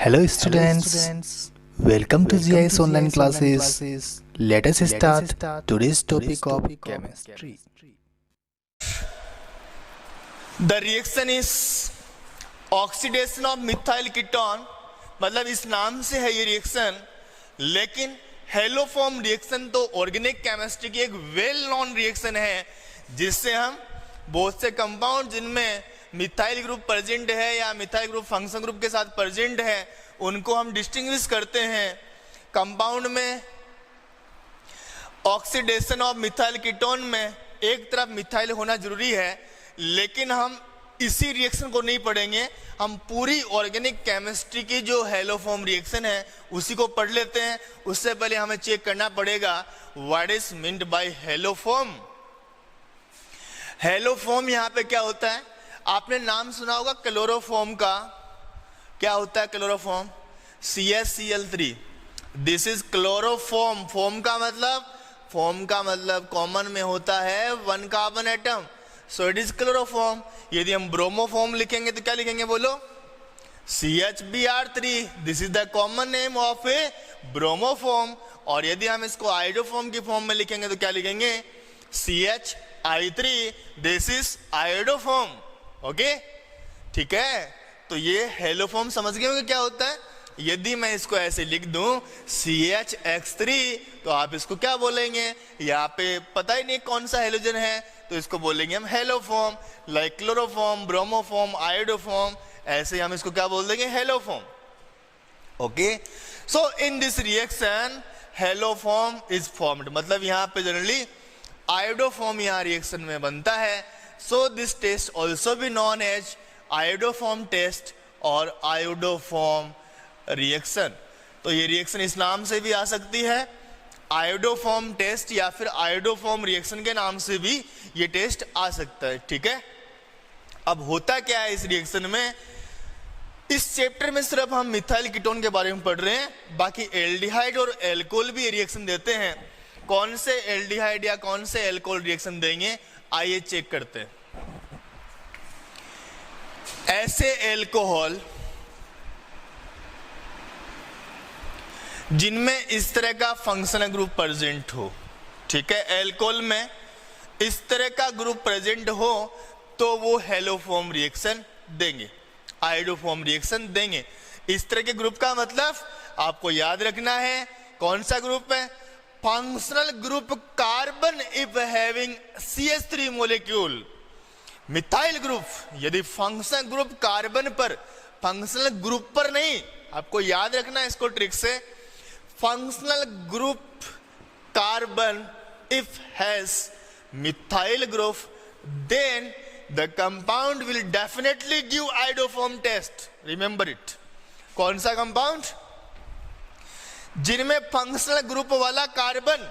Hello students, welcome to GIS online classes. Let us start today's topic of chemistry. The reaction is oxidation of methyl ketone, मतलब इस नाम से है ये reaction, लेकिन haloform reaction तो ऑर्गेनिक केमिस्ट्री की एक वेल नोन रिएक्शन है, जिससे हम बहुत से कंपाउंड जिनमें मिथाइल ग्रुप प्रेजेंट है या मिथाइल ग्रुप फंक्शन ग्रुप के साथ प्रेजेंट है उनको हम डिस्टिंग्विश करते हैं। कंपाउंड में ऑक्सीडेशन ऑफ मिथाइल कीटोन में एक तरफ मिथाइल होना जरूरी है, लेकिन हम इसी रिएक्शन को नहीं पढ़ेंगे, हम पूरी ऑर्गेनिक केमिस्ट्री की जो हेलोफॉर्म रिएक्शन है उसी को पढ़ लेते हैं। उससे पहले हमें चेक करना पड़ेगा what is meant by haloform. Haloform यहाँ पे क्या होता है, आपने नाम सुना होगा क्लोरोफॉर्म का। क्या होता है chloroform? CaCl3। This is chloroform. Form का मतलब कॉमन में होता है 1 carbon atom, so it is chloroform. यदि हम ब्रोमोफॉर्म लिखेंगे तो क्या लिखेंगे बोलो? CHBr3। This is the common name of A bromoform. और यदि हम इसको आयोडोफॉर्म की फॉर्म में लिखेंगे तो क्या लिखेंगे? CHI3। This is iodoform. Okay, ठीक है। तो ये हेलोफॉर्म समझ गए होंगे क्या होता है। यदि मैं इसको ऐसे लिख दूं CHX3 तो आप इसको क्या बोलेंगे? यहाँ पे पता ही नहीं कौन सा हेलोजन है, तो इसको बोलेंगे हम haloform. Like chloroform, bromoform, iodoform, ऐसे हम इसको क्या बोल देंगे? Haloform. Okay, so in this reaction haloform is formed, मतलब यहाँ पे जनरली आयोडोफॉर्म यहाँ रिएक्शन में बनता है। So this test also be known as iodoform test और iodoform reaction। तो ये रिएक्शन इस नाम से भी आ सकती है, आयोडोफॉर्म टेस्ट, या फिर आयोडोफॉर्म रिएक्शन के नाम से भी ये टेस्ट आ सकता है। ठीक है, अब होता क्या है इस रिएक्शन में? इस चैप्टर में सिर्फ हम मिथाइल कीटोन के बारे में पढ़ रहे हैं, बाकी एल्डिहाइड और एल्कोहल भी रिएक्शन देते हैं। कौन से एल्डिहाइड या कौन से एल्कोहल रिएक्शन देंगे, आइए चेक करते हैं। ऐसे एल्कोहल जिनमें इस तरह का फंक्शनल ग्रुप प्रेजेंट हो, ठीक है, एल्कोहल में इस तरह का ग्रुप प्रेजेंट हो तो वो हेलोफॉर्म रिएक्शन देंगे, आयोडोफॉर्म रिएक्शन देंगे। इस तरह के ग्रुप का मतलब आपको याद रखना है कौन सा ग्रुप है? Functional group carbon if having CH3 molecule. Methyl group यदि फंक्शनल ग्रुप कार्बन पर, फंक्शनल ग्रुप पर नहीं, आपको याद रखना है इसको ट्रिक से, functional group carbon if has methyl group then the compound will definitely give iodoform test. Remember it. कौन सा कंपाउंड? जिनमें फंक्शनल ग्रुप वाला कार्बन,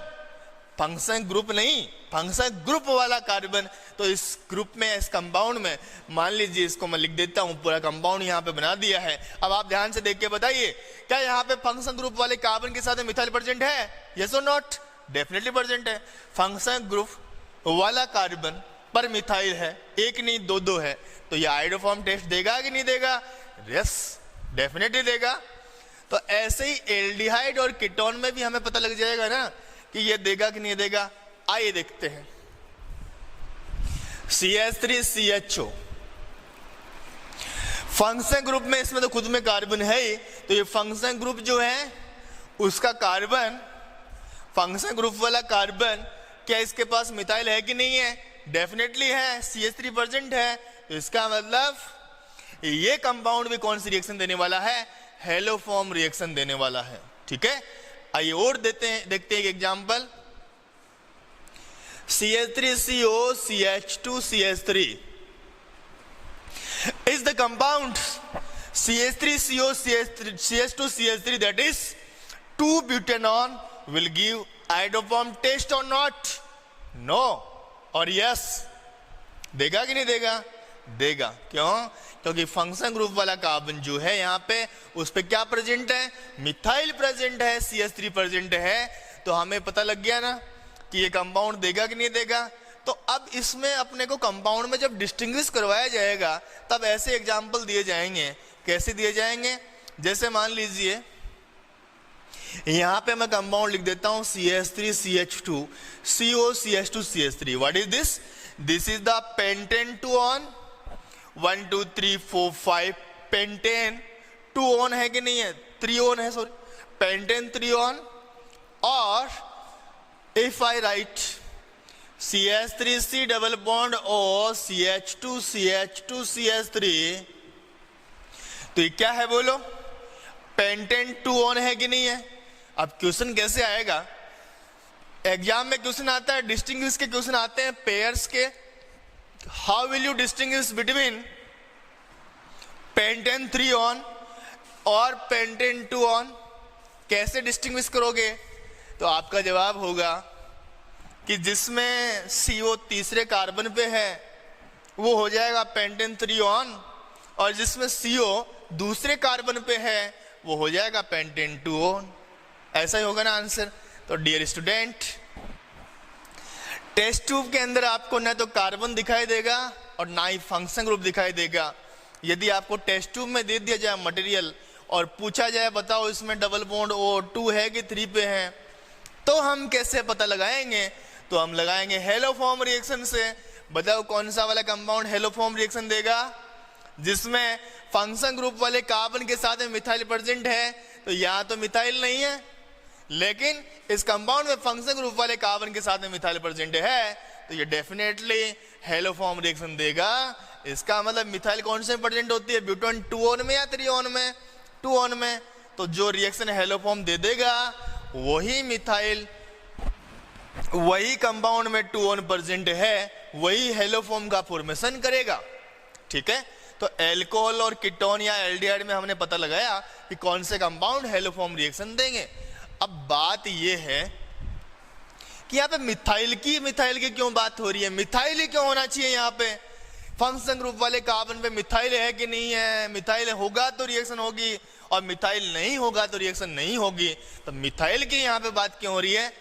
फंक्शन ग्रुप नहीं, फंक्शन ग्रुप वाला कार्बन, तो इस ग्रुप में, इस कंपाउंड में, मान लीजिए इसको मैं लिख देता हूं, पूरा कंपाउंड यहां पे बना दिया है। अब आप ध्यान से देख के बताइए, क्या यहां पे फंक्शन ग्रुप वाले कार्बन के साथ मिथाइल प्रेजेंट है? यस और नॉट? डेफिनेटली प्रेजेंट है। फंक्शन ग्रुप वाला कार्बन पर मिथाइल है, एक नहीं दो है, तो ये आयोडोफॉर्म टेस्ट देगा कि नहीं देगा? यस, डेफिनेटली देगा। तो ऐसे ही एल्डिहाइड और कीटोन में भी हमें पता लग जाएगा ना कि ये देगा कि नहीं देगा। आइए देखते हैं। CH3CHO फंक्शन ग्रुप में, इसमें तो खुद में कार्बन है ही, तो ये फंक्शन ग्रुप जो है उसका कार्बन, फंक्शन ग्रुप वाला कार्बन, क्या इसके पास मिथाइल है कि नहीं है? डेफिनेटली है, CH3 प्रेजेंट है। तो इसका मतलब ये कंपाउंड भी कौन सी रिएक्शन देने वाला है? हेलोफॉर्म रिएक्शन देने वाला है। ठीक है, आइए और देखते हैं एक example. CH3CO CH2CH3 is the compound CH3CO CH2CH3, that is 2-butanol will give iodoform test or not? No और yes। देगा कि नहीं देगा? देगा। क्यों? क्योंकि फंक्शन ग्रुप वाला कार्बन जो है यहाँ पे, उस पे क्या प्रेजेंट है? मिथाइल प्रेजेंट है, CH3 प्रेजेंट है। तो हमें पता लग गया ना कि ये कंपाउंड देगा कि नहीं देगा। तो अब इसमें अपने को कंपाउंड में जब डिस्टिंग्विश करवाया जाएगा तब ऐसे एग्जाम्पल दिए जाएंगे। कैसे दिए जाएंगे? जैसे मान लीजिए यहां पे मैं कंपाउंड लिख देता हूं CH3CH2 COCH2CH3. What is this? This is the pentane 2 on 1 2 3 4 5 pentane 2 on है कि नहीं है? 3 ऑन है, सॉरी, पेंटेन 3 ऑन. और if I right CH3C double bond O CH2CH2CH3, तो ये क्या है बोलो? पेंटेन 2 ऑन है कि नहीं है? अब क्वेश्चन कैसे आएगा? एग्जाम में क्वेश्चन आता है, डिस्टिंग्विश के क्वेश्चन आते हैं पेयर्स के. How will you distinguish between pentane 3 on और पेंटेन 2 ऑन? कैसे डिस्टिंग्विश करोगे? तो आपका जवाब होगा कि जिसमें CO तीसरे कार्बन पे है वो हो जाएगा पेंटेन 3 ऑन, और जिसमें CO दूसरे कार्बन पे है वो हो जाएगा पेंटेन 2 ऑन. ऐसा ही होगा ना आंसर? तो डियर स्टूडेंट, टेस्ट ट्यूब के अंदर आपको न तो कार्बन दिखाई देगा और ना ही फंक्शन ग्रुप दिखाई देगा. यदि आपको टेस्ट ट्यूब में दे दिया जाए मटेरियल और पूछा जाए बताओ इसमें डबल बॉन्ड O2 है कि 3 पे है, तो हम कैसे पता लगाएंगे? तो हम लगाएंगे हेलोफॉर्म रिएक्शन से. बताओ कौन सा वाला कंपाउंड हेलोफॉर्म रिएक्शन देगा? जिसमें फंक्शन ग्रुप वाले कार्बन के साथ में मिथाइल प्रेजेंट है. तो यहाँ तो मिथाइल नहीं है, लेकिन इस कंपाउंड में फंक्शन ग्रुप वाले कार्बन के साथ में मिथाइल प्रेजेंट है, तो ये डेफिनेटली हेलोफॉर्म रिएक्शन देगा. इसका मतलब मिथाइल कौन से प्रेजेंट होती है? ब्यूटेन 2 ऑन में या 3 ऑन में? 2 ऑन में. तो जो रिएक्शन हेलोफॉर्म दे देगा वही मिथाइल, वही कंपाउंड में 2 ऑन प्रेजेंट है, वही हेलोफॉर्म का फॉर्मेशन करेगा. ठीक है, तो एल्कोहल और कीटोन या एल्डिहाइड में हमने पता लगाया कि कौन से कंपाउंड हेलोफॉर्म रिएक्शन देंगे. अब बात यह है कि यहाँ पे मिथाइल की क्यों बात हो रही है? मिथाइल ही क्यों होना चाहिए यहाँ पे? फंक्शन ग्रुप वाले कार्बन पे मिथाइल है कि नहीं है? मिथाइल होगा तो रिएक्शन होगी, और मिथाइल नहीं होगा तो रिएक्शन नहीं होगी. तो मिथाइल की यहाँ पे बात क्यों हो रही है?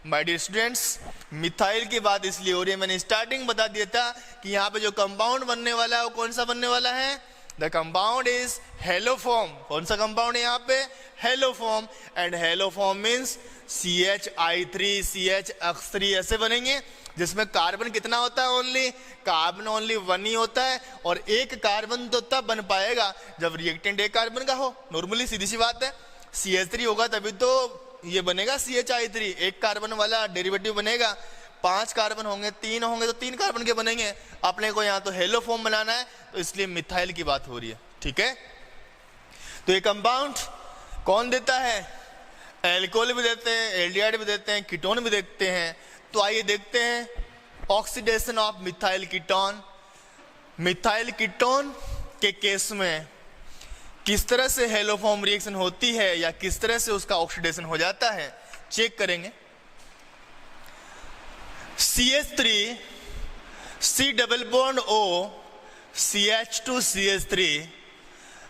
माय डियर स्टूडेंट्स, मिथाइल की बात इसलिए हो रही है, मैंने स्टार्टिंग बता दिया था कि यहाँ पे जो कंपाउंड बनने वाला है वो कौन सा बनने वाला है? The compound is haloform. कौन सा कंपाउंड है यहाँ पे? Haloform. And haloform means CH3 CH3 ऐसे बनेंगे, जिसमें कार्बन कितना होता है? ओनली कार्बन ओनली 1 ही होता है, और एक कार्बन तो तब बन पाएगा जब रिएक्टेंट एक कार्बन का हो. नॉर्मली सीधी सी बात है, CH3 होगा तभी तो ये बनेगा CHI3, एक कार्बन वाला डेरिवेटिव बनेगा. 5 कार्बन होंगे, 3 होंगे तो 3 कार्बन के बनेंगे. अपने को यहाँ तो हेलोफॉर्म बनाना है, तो इसलिए मिथाइल की बात हो रही है. ठीक है, तो ये कंपाउंड कौन देता है? एल्कोहल भी देते हैं, एल्डिहाइड भी देते हैं, कीटोन भी देखते हैं. तो आइए देखते हैं oxidation of methyl ketone. Methyl ketone के केस में किस तरह से हेलोफॉर्म रिएक्शन होती है या किस तरह से उसका ऑक्सीडेशन हो जाता है, चेक करेंगे. CH3 C double bond O CH2CH3,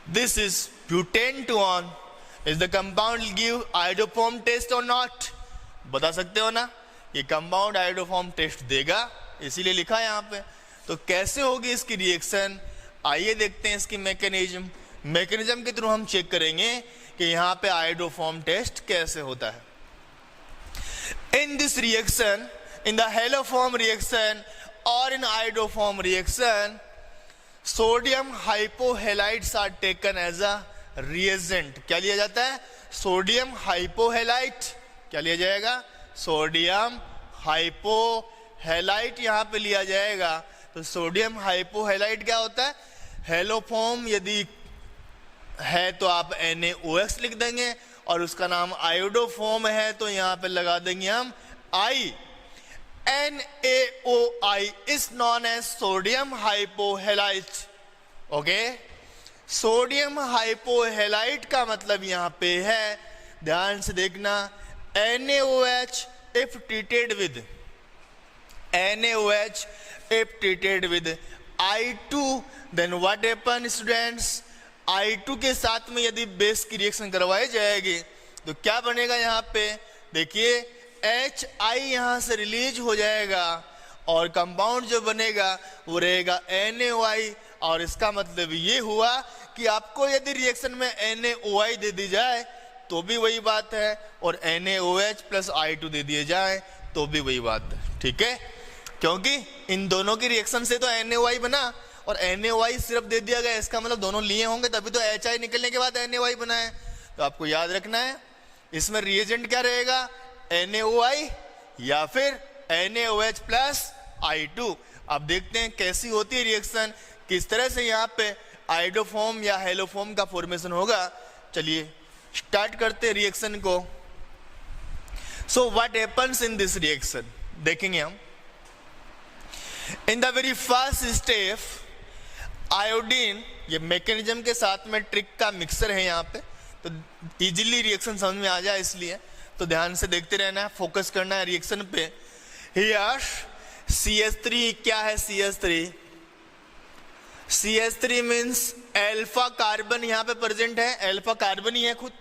this is butane 2 on. Is the compound give iodoform test or not? बता सकते हो ना? ये कंपाउंड आयोडोफॉर्म टेस्ट देगा, इसीलिए लिखा है यहाँ पे. तो कैसे होगी इसकी रिएक्शन? आइए देखते हैं इसकी मैकेनिज्म के थ्रू हम चेक करेंगे कि यहाँ पे आयोडोफॉर्म टेस्ट कैसे होता है. In this reaction, in the haloform reaction और in iodoform reaction, sodium hypohalides are taken as a reagent. क्या लिया जाता है? Sodium hypohalite. क्या लिया जाएगा? सोडियम हाइपोहेलाइट यहाँ पे लिया जाएगा. तो सोडियम हाइपोहेलाइट क्या होता है? हेलोफॉर्म यदि है तो आप NaOH लिख देंगे, और उसका नाम आयोडोफॉर्म है तो यहाँ पे लगा देंगे हम I. NaOI is known as sodium hypohalite. Okay, sodium hypohalite का मतलब यहाँ पे है, ध्यान से देखना, NaOH if treated with NaOH if treated with I2, then what happen students? I2 के साथ में यदि बेस की रिएक्शन करवाई जाएगी तो क्या बनेगा? यहाँ पे देखिए HI यहाँ से रिलीज हो जाएगा, और कंपाउंड जो बनेगा वो रहेगा NaOI. और इसका मतलब ये हुआ कि आपको यदि रिएक्शन में NaOI दे दी जाए तो भी वही बात है, और NaOH प्लस I2 दे दिए जाए तो भी वही बात है, ठीक है। क्योंकि इन दोनों की रिएक्शन से तो NaOI बना, और NaOI सिर्फ दे दिया गया, इसका मतलब दोनों लिए होंगे तभी तो HI निकलने के बाद NaOI बना है। तो आपको याद रखना है इसमें रिएजेंट क्या रहेगा, NaOI या फिर NaOH प्लस I2। अब देखते हैं कैसी होती है रिएक्शन, किस तरह से यहाँ पे आइडोफॉर्म या हेलोफॉर्म का फॉर्मेशन होगा। चलिए स्टार्ट करते हैं रिएक्शन को। So what happens in this reaction, देखेंगे हम। In the very first step iodine, ये मैकेनिज्म के साथ में ट्रिक का मिक्सर है यहाँ पे, तो इजीली रिएक्शन समझ में आ जाए, इसलिए तो ध्यान से देखते रहना है, फोकस करना है रिएक्शन पे। हियर CH3, क्या है CH3? CH3 means alpha carbon यहाँ पे प्रेजेंट है, अल्फा कार्बन ही है खुद।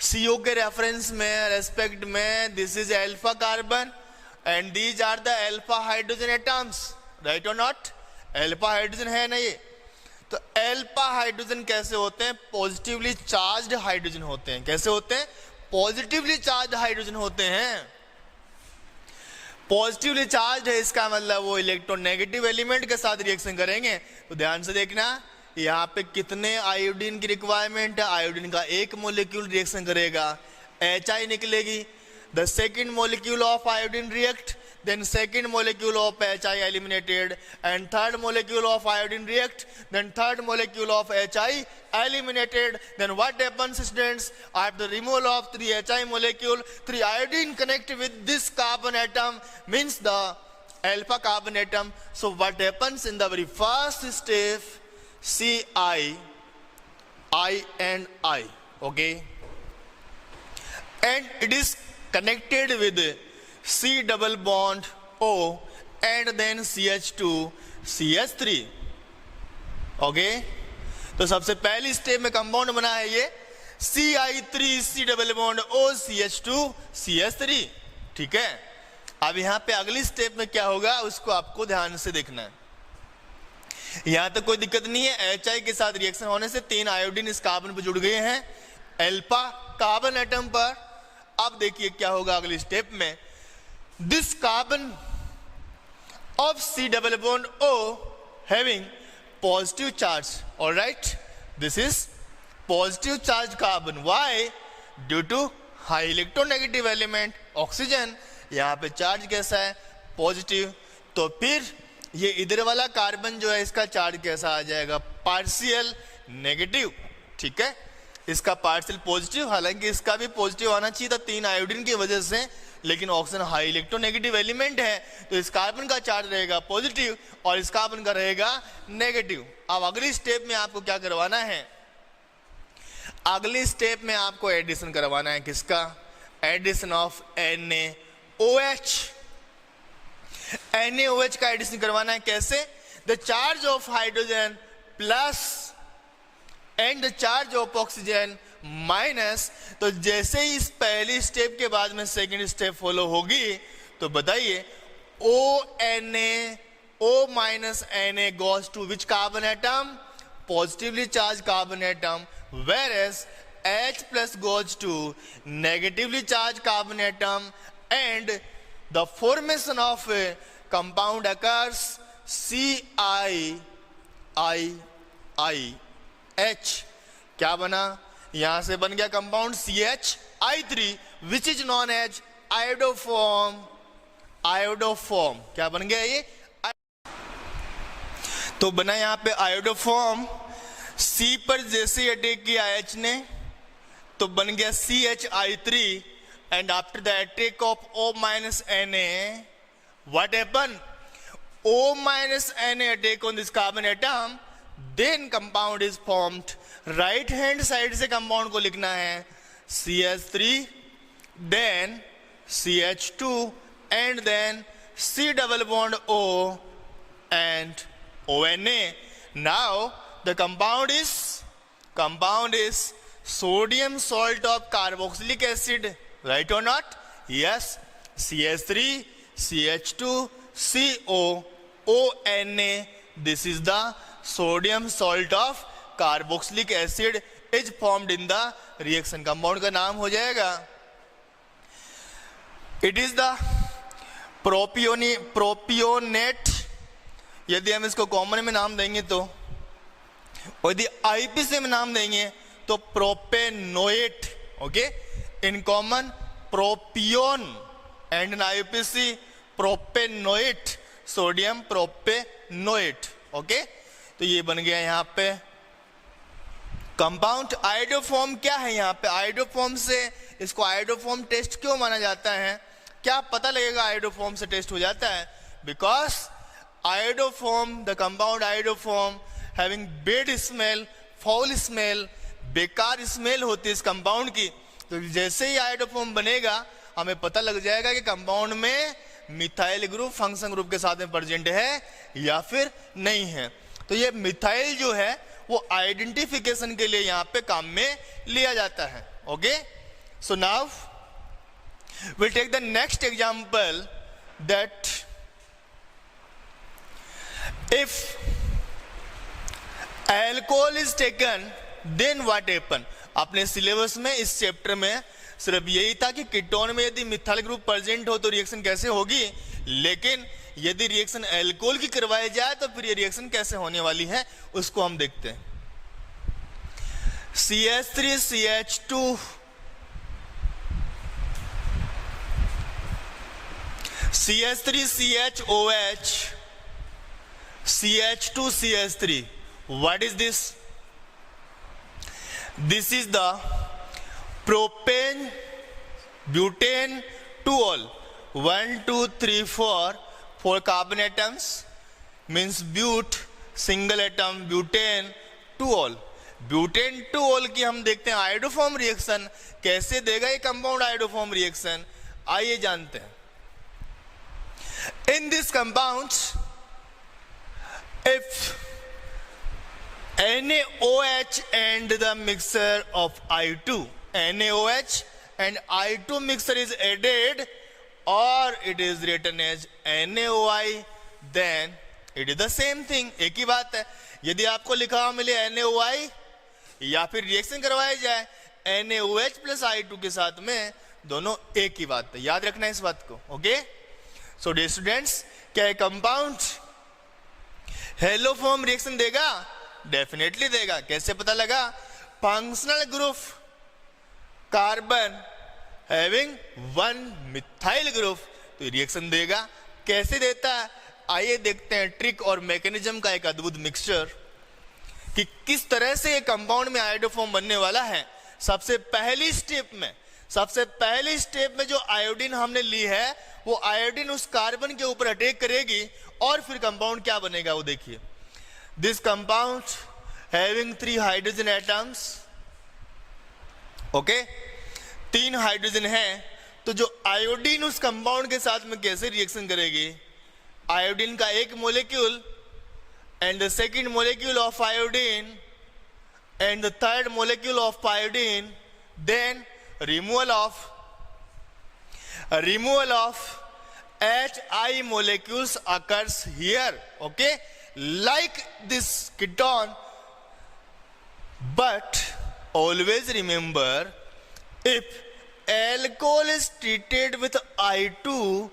CO के रेफरेंस में, रेस्पेक्ट में, this is alpha carbon and these are the alpha hydrogen atoms, right और नॉट? अल्फा हाइड्रोजन है ना ये। तो अल्फा हाइड्रोजन कैसे होते हैं? पॉजिटिवली चार्ज्ड हाइड्रोजन होते हैं। कैसे होते हैं? पॉजिटिवली चार्ज्ड हाइड्रोजन होते हैं। पॉजिटिवली चार्ज है, इसका मतलब वो इलेक्ट्रोनेगेटिव एलिमेंट के साथ रिएक्शन करेंगे। तो ध्यान से देखना यहाँ पे कितने आयोडीन की रिक्वायरमेंट है। आयोडीन का एक मोलिक्यूल रिएक्शन करेगा, HI निकलेगी। The second molecule of iodine react, then second molecule of HI eliminated, and third molecule of iodine react, then third molecule of HI eliminated. Then what happens, students? After removal of 3 HI molecule, 3 iodine connect with this carbon atom, means the alpha carbon atom. So what happens in the very first step? Ci, I and I, okay, and it is connected with C double bond O and then CH2 CH3, okay. तो सबसे पहली step में compound बना है ये Ci3 C double bond O CH2 CH3, ठीक है। अब यहाँ पे अगली स्टेप में क्या होगा उसको आपको ध्यान से देखना है। यहाँ तक कोई दिक्कत नहीं है, HI के साथ रिएक्शन होने से 3 आयोडीन इस कार्बन पर जुड़ गए हैं अल्फा कार्बन एटम पर। अब देखिए क्या होगा अगली स्टेप में। This carbon of C double bond O having positive charge, all right, this is positive charge carbon. Why? Due to high electronegative element oxygen। यहाँ पे चार्ज कैसा है? पॉजिटिव। तो फिर ये इधर वाला कार्बन जो है इसका चार्ज कैसा आ जाएगा? पार्शियल नेगेटिव, ठीक है। इसका पार्शियल पॉजिटिव, हालांकि इसका भी पॉजिटिव आना चाहिए था 3 आयोडीन की वजह से, लेकिन ऑक्सीजन हाई इलेक्ट्रोनेगेटिव एलिमेंट है तो इस कार्बन का चार्ज रहेगा पॉजिटिव और इस कार्बन का रहेगा नेगेटिव। अब अगली स्टेप में आपको क्या करवाना है? अगली स्टेप में आपको एडिशन करवाना है। किसका? Addition of NaOH। NaOH का एडिशन करवाना है। कैसे? The charge of hydrogen plus and the charge of oxygen minus. तो जैसे ही इस पहली स्टेप के बाद में सेकंड स्टेप फॉलो होगी तो बताइए O minus Na goes to which carbon atom? Positively charged carbon atom, whereas H plus goes to negatively charged carbon atom, and the formation of a compound occurs CiIH। क्या बना? यहां से बन गया compound CH3 which is known as iodoform. Iodoform क्या बन गया ये? तो बना यहां पे आयोडोफॉर्म। C पर जैसे अटैक किया H ने तो बन गया CHI3, and after the attack of O minus Na what happened? O minus Na attack on this carbon atom, then compound is formed। Right hand side से कंपाउंड को लिखना है CH3 then CH2 and then C double bond O and ONA। now the compound is sodium salt of carboxylic acid, right or not? yes, CH3 CH2 CO ONA, this is the sodium salt of carboxylic acid is formed in the reaction. Compound का नाम हो जाएगा, it is the propionate, यदि हम इसको common में नाम देंगे तो, और यदि आईपीसी में नाम देंगे तो propanoate. Okay, in common propion and in IUPAC propanoate, sodium propanoate. Okay, तो ये बन गया यहाँ पे कंपाउंड। आयोडोफॉर्म क्या है यहाँ पे? आयोडोफॉर्म से इसको आयोडोफॉर्म टेस्ट क्यों माना जाता है? क्या पता लगेगा आयोडोफॉर्म से टेस्ट हो जाता है? Because iodoform, the compound iodoform having bad smell, foul smell, बेकार स्मेल होती है इस कंपाउंड की। तो जैसे ही आयोडोफॉर्म बनेगा हमें पता लग जाएगा कि कंपाउंड में मिथाइल ग्रुप फंक्शन ग्रुप के साथ में प्रेजेंट है या फिर नहीं है। तो ये मिथाइल जो है वो आइडेंटिफिकेशन के लिए यहाँ पे काम में लिया जाता है। Okay, so now we'll take the next example, that if alcohol is taken then what happen। अपने सिलेबस में इस चैप्टर में सिर्फ यही था कि कीटोन में यदि मिथाइल ग्रुप प्रेजेंट हो तो रिएक्शन कैसे होगी, लेकिन यदि रिएक्शन अल्कोहल की करवाई जाए तो फिर ये रिएक्शन कैसे होने वाली है उसको हम देखते हैं। CH3CH2 CH3CHOH CH2CH3, what is this? This is the propane butane 2-ol, 1 2 3 4 carbon atoms means but, single atom butane 2-ol। Butane 2-ol की हम देखते हैं आयोडोफॉर्म रिएक्शन कैसे देगा ये कंपाउंड आयोडोफॉर्म रिएक्शन, आइए जानते हैं। In this compound, if NaOH and the mixture of I2, NaOH and I2 mixture is added or it is written as NaOI, then it is the same thing। एक ही बात है। यदि आपको लिखा हुआ मिले NaOI या फिर रिएक्शन करवाई जाए NaOH प्लस I2 के साथ में, दोनों एक ही बात है, याद रखना इस बात को। ओके, सो डियर स्टूडेंट्स, क्या कंपाउंड हेलोफॉर्म रिएक्शन देगा? डेफिनेटली देगा। कैसे पता लगा? Functional group carbon having 1 methyl group, तो रिएक्शन देगा। कैसे देता है आइए देखते हैं। ट्रिक और मैकेनिज्म का एक अद्भुत मिक्सचर कि किस तरह से ये कंपाउंड में आयोडोफॉर्म बनने वाला है। सबसे पहली स्टेप में जो आयोडीन हमने ली है वो आयोडीन उस कार्बन के ऊपर अटैक करेगी और फिर कंपाउंड क्या बनेगा वो देखिए। This compound having 3 hydrogen atoms. Okay, 3 hydrogen है, तो जो आयोडीन उस कंपाउंड के साथ में कैसे रिएक्शन करेगी? आयोडीन का एक molecule and the second molecule of iodine and the third molecule of iodine, then removal of Hi molecules occurs here, okay, like this ketone. But always remember, if alcohol is treated with I2,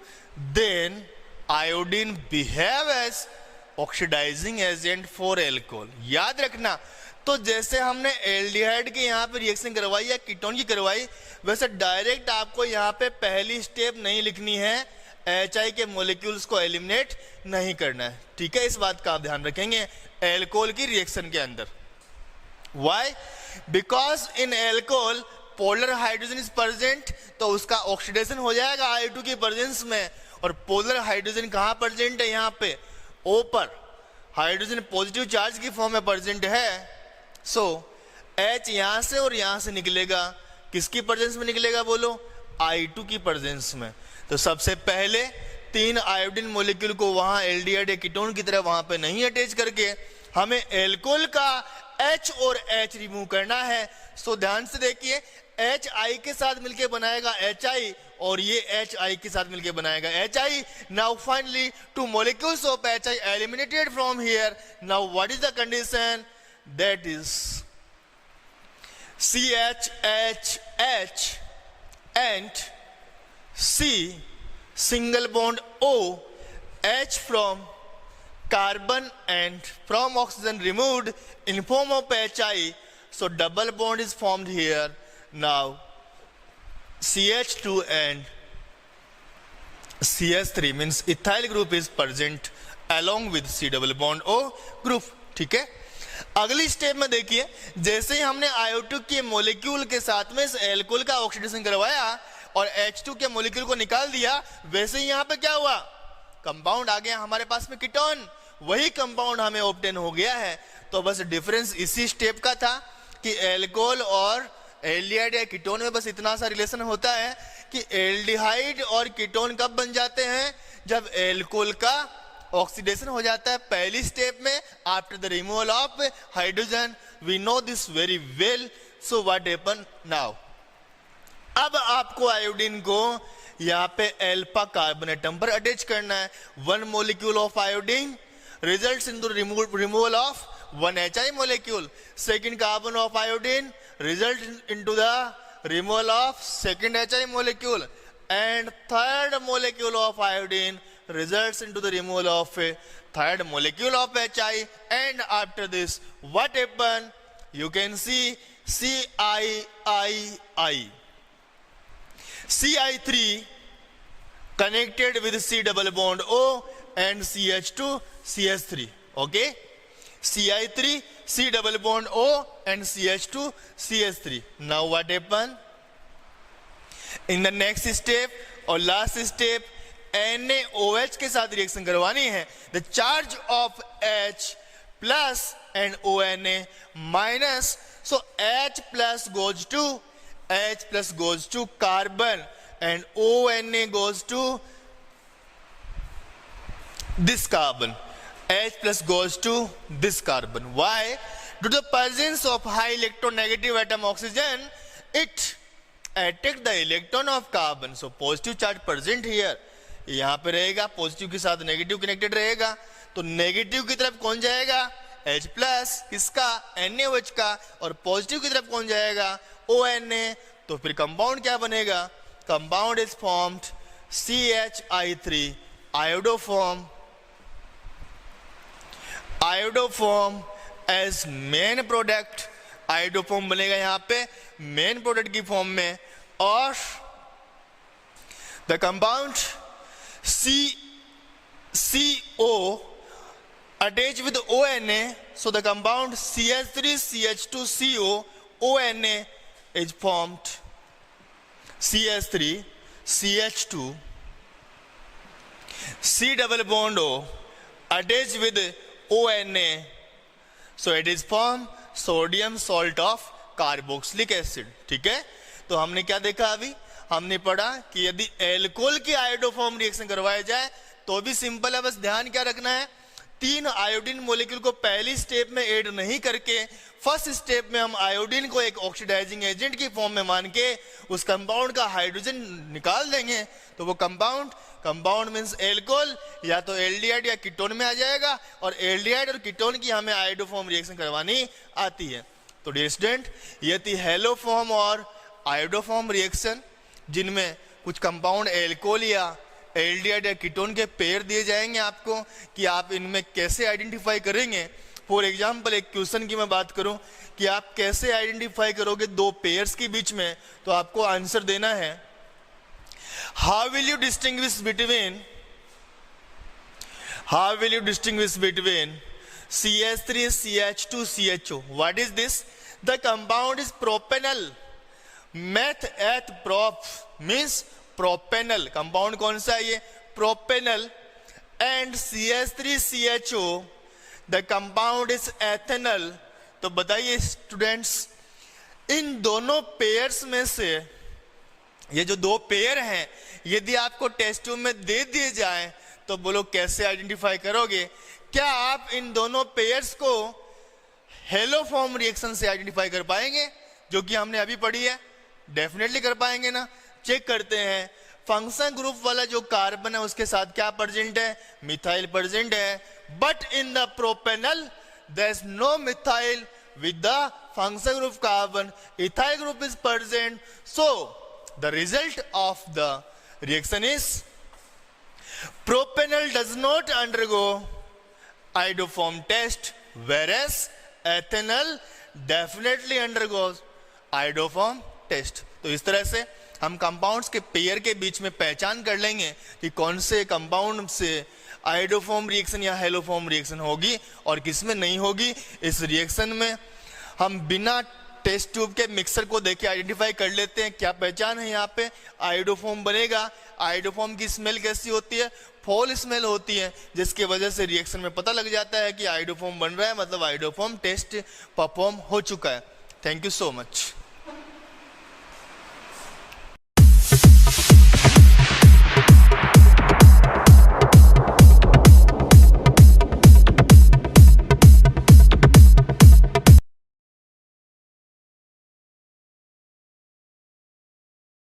then iodine behave as oxidising agent for alcohol. याद रखना, तो जैसे हमने aldehyde के यहाँ पे reaction करवाई या कीटोन की करवाई, वैसे डायरेक्ट आपको यहाँ पे पहली स्टेप नहीं लिखनी है, HI के मॉलिक्यूल्स को एलिमिनेट नहीं करना है। ठीक है, इस बात का आप ध्यान रखेंगे एल्कोहल की रिएक्शन के अंदर। Why? Because in alcohol polar hydrogen is present, तो उसका ऑक्सीडेशन हो जाएगा I2 की प्रेजेंस में। और पोलर हाइड्रोजन कहाँ प्रेजेंट है? यहाँ पे O पर हाइड्रोजन पॉजिटिव चार्ज की फॉर्म में प्रेजेंट है। सो H यहां से और यहां से निकलेगा, किसकी प्रेजेंस में निकलेगा बोलो? I2 की प्रेजेंस में। तो सबसे पहले 3 आयोडीन मॉलिक्यूल को वहां एल्डिहाइड या कीटोन की तरह वहां पे नहीं अटैच करके हमें एल्कोहल का H और H रिमूव करना है। सो ध्यान से देखिए, HI के साथ मिलके बनाएगा HI और ये HI के साथ मिलके बनाएगा HI। Now finally 2 molecules of HI eliminated from here. Now what is the condition? that is CHHH and C single bond O, H from carbon and from oxygen removed in form of HI, so double bond is formed here. Now CH2 and CH3 means ethyl group is present along with C double bond O group. ठीक है, अगली step में देखिए, जैसे ही हमने IO2 के molecule के साथ में इस एल्कोहल का ऑक्सीडेशन करवाया और H2 के मोलिक्यूल को निकाल दिया, वैसे ही यहाँ पे क्या हुआ, कंपाउंड आ गया हमारे पास में कीटोन, वही कंपाउंड हमें ऑब्टेन हो गया है। तो बस डिफरेंस इसी स्टेप का था कि एल्कोहल और एल्डिहाइड या कीटोन में बस इतना सा रिलेशन होता है कि एल्डिहाइड और कीटोन कब बन जाते हैं, जब एल्कोहल का ऑक्सीडेशन हो जाता है पहली स्टेप में, after the removal of hydrogen. We know this very well, so what happen now. अब आपको आयोडीन को यहाँ पे एल्फा कार्बन एटम पर अटैच करना है। One molecule of iodine results in the removal of one HI molecule. Second carbon of iodine results into the removal of second HI molecule, and third molecule of iodine results into the removal of a third molecule of HI. And after this, what happened? You can see CIII, CI3 connected with C double bond O and CH2 CH3. Okay, CI3 C double bond O and CH2 CH3. Now what happened? In the next step or last step, NaOH के साथ reaction करवानी है. The charge of H plus and ONA minus, so H plus goes to carbon and ONA goes to this carbon. H plus goes to this carbon. Why? Due to the presence of high electronegative atom oxygen, it attracts the electron of carbon. So positive charge present here. यहाँ पे रहेगा, positive के साथ negative connected रहेगा, तो negative की तरफ कौन जाएगा? H प्लस, किसका? NaOH का, और पॉजिटिव की तरफ कौन जाएगा? ONA. तो फिर कंपाउंड क्या बनेगा? Compound is formed CHI3 iodoform as main product. Iodoform बनेगा यहाँ पे मेन प्रोडक्ट की फॉर्म में, और the compound CO attached with ONA, so the compound CH3CH2CO ONA is formed. CH3 CH2 C double bond O attached with ONA, so it is formed sodium salt of carboxylic acid. ठीक है, तो हमने क्या देखा? अभी हमने पढ़ा कि यदि एल्कोहल की आयोडोफॉर्म रिएक्शन करवाया जाए तो भी सिंपल है, बस ध्यान क्या रखना है, 3 आयोडीन मॉलिक्यूल को पहली स्टेप में ऐड नहीं करके फर्स्ट स्टेप में हम आयोडीन को एक ऑक्सीडाइजिंग एजेंट की फॉर्म में मान के उस कंपाउंड का हाइड्रोजन निकाल देंगे, तो वो कंपाउंड मींस एल्कोहल या तो एल्डिहाइड या कीटोन में आ जाएगा, और एल्डिहाइड और कीटोन की हमें आयोडोफॉर्म रिएक्शन करवानी आती है. तो डियर स्टूडेंट, ये थी हेलोफॉर्म और आयोडोफॉर्म रिएक्शन, जिनमें कुछ कंपाउंड एल्कोहल या एल्डिहाइड या कीटोन के पेयर दिए जाएंगे आपको कि आप इनमें कैसे आइडेंटिफाई करेंगे. फॉर एग्जांपल एक क्वेश्चन की मैं बात करूं कि आप कैसे आइडेंटिफाई करोगे दो पेयर्स के बीच में, तो आपको आंसर देना है how will you distinguish between CH3 CH2 CHO. What is this? The compound is propanol. Meth eth prop means propanol. Compound कौन सा है ये? Propanal. And CH3 CHO the compound is ethanal. तो बताइए स्टूडेंट्स, इन दोनों pairs में से ये जो दो पेयर हैं, यदि आपको टेस्ट ट्यूब में दे दिए जाए तो बोलो कैसे आइडेंटिफाई करोगे? क्या आप इन दोनों पेयर्स को हेलोफॉर्म रिएक्शन से आइडेंटिफाई कर पाएंगे, जो कि हमने अभी पढ़ी है? डेफिनेटली कर पाएंगे ना. चेक करते हैं. फंक्शन ग्रुप वाला जो कार्बन है उसके साथ क्या प्रेजेंट है? मिथाइल प्रेजेंट है. But in the propanal there is no methyl with the functional group carbon, ethyl group is present. So the result of the reaction is propanol does not undergo iodoform test, whereas ethanol definitely undergoes iodoform test. तो इस तरह से हम compounds के pair के बीच में पहचान कर लेंगे कि कौन से कंपाउंड से आयोडोफॉर्म रिएक्शन या हेलोफॉर्म रिएक्शन होगी और किस में नहीं होगी. इस रिएक्शन में हम बिना टेस्ट ट्यूब के मिक्सर को देख के आइडेंटिफाई कर लेते हैं. क्या पहचान है यहाँ पे? आयोडोफॉर्म बनेगा. आयोडोफॉर्म की स्मेल कैसी होती है? फॉल स्मेल होती है, जिसकी वजह से रिएक्शन में पता लग जाता है कि आयोडोफॉर्म बन रहा है, मतलब आयोडोफॉर्म टेस्ट परफॉर्म हो चुका है. Thank you so much.